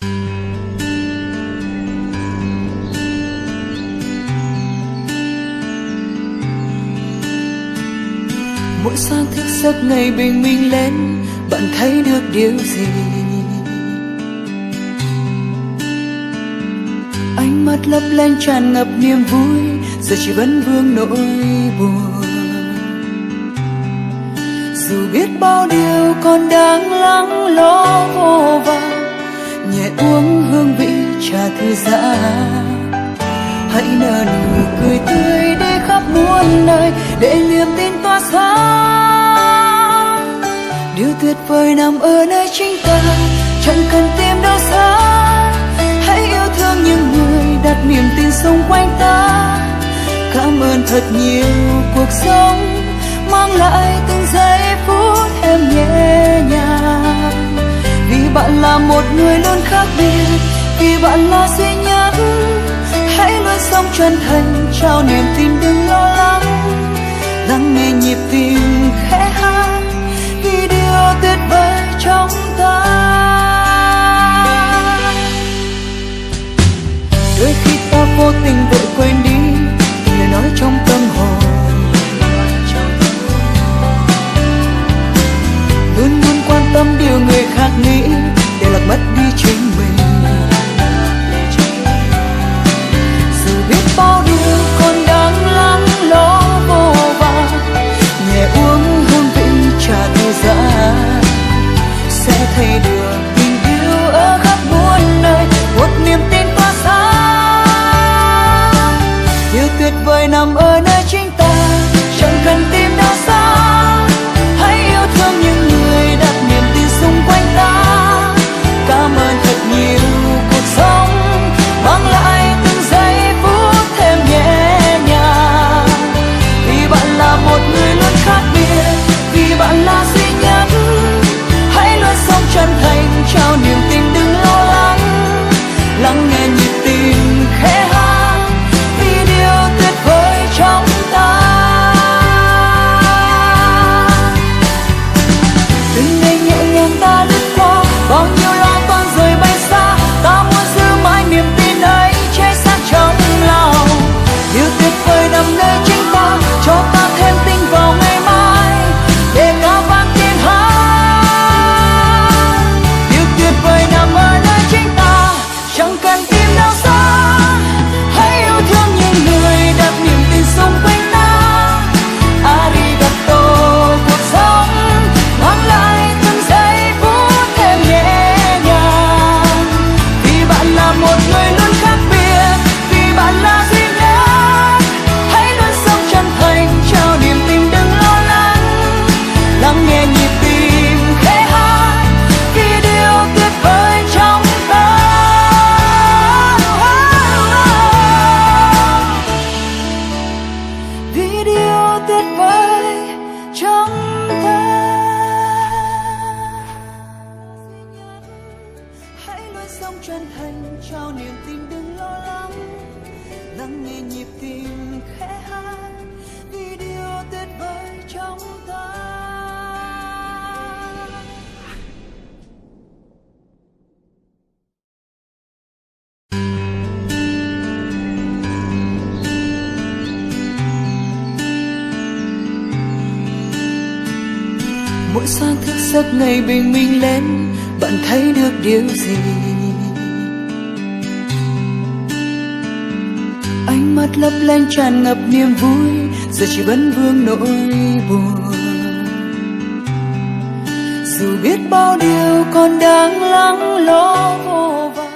Mỗi sáng thức giấc ngày bình minh lên, bạn thấy được điều gì? Ánh mắt lấp lánh tràn ngập niềm vui, giờ chỉ vẫn vương nỗi buồn. Dù biết bao điều còn đang lắng lo vô vàn, nhẹ uống hương vị trà thư giãn. Hãy nở nụ cười tươi đi khắp muôn nơi, để niềm tin tỏa sáng. Điều tuyệt vời nằm ở nơi chính ta, chẳng cần tìm đâu xa. Hãy yêu thương những người đặt niềm tin xung quanh ta. Cảm ơn thật nhiều cuộc sống mang lại từng giây phút em nhẹ nhàng. Vì bạn là một người luôn khác biệt, vì bạn là duy nhất. Hãy luôn sống chân thành, trao niềm tin đừng lo lắng. Lắng nghe nhịp tim khẽ hát, vì điều tuyệt vời trong ta. Đôi khi ta vô tình vội quên đi lời nói trong tâm hồn. Luôn luôn quan tâm điều người khác nghĩ, để lạc mất đi chính mình. Dù biết bao điều còn đang lắng lo vô vàn, nhẹ uống hương vị trà thư giãn. Sẽ thấy được tình yêu ở khắp muôn nơi, một niềm tin tỏa sáng. Điều tuyệt vời nằm ở nơi chính ta, chẳng cần tìm đâu xa. Hãy yêu thương những người đặt niềm tin xung quanh ta. Cảm ơn thật nhiều cuộc sống mang lại từng giây phút thêm nhẹ nhàng. Vì bạn là một người luôn khác biệt, vì bạn là duy nhất. Hãy luôn sống chân thành, trao niềm tin đừng lo lắng. Lắng nghe nhịp tim khẽ hát, vì điều tuyệt vời trong ta. Từng ngày nhẹ nhàng ta lướt qua, bao nhiêu lo toan rồi bay xa. Ta muốn giữ mãi niềm tin ấy cháy sáng trong lòng. Điều tuyệt vời nằm nơi chính ta, cho ta thêm tin vào ngày mai, để ca vang tiếng hát. Điều tuyệt vời nằm ở nơi chính ta, chẳng cần tìm đâu xa. Hãy yêu thương những người đặt niềm tin xung quanh ta. Arigato cuộc sống mang lại từng giây phút thêm nhẹ nhàng. Vì bạn là một người luôn khác biệt, vì bạn là duy nhất. Hãy luôn sống chân thành, trao niềm tin đừng lo lắng. Lắng nghe nhịp tim khẽ hát, vì điều tuyệt vời trong ta. Vì điều tuyệt vời trong ta. Hãy luôn sống chân thành, trao niềm tin đừng lo lắng. Lắng nghe nhịp tim khẽ hát, vì điều tuyệt vời trong ta. Mỗi sáng thức giấc ngày bình minh lên, bạn thấy được điều gì? Ánh mắt lấp lánh tràn ngập niềm vui, giờ chỉ vẫn vương nỗi buồn. Dù biết bao điều còn đang lắng lo vô vàn,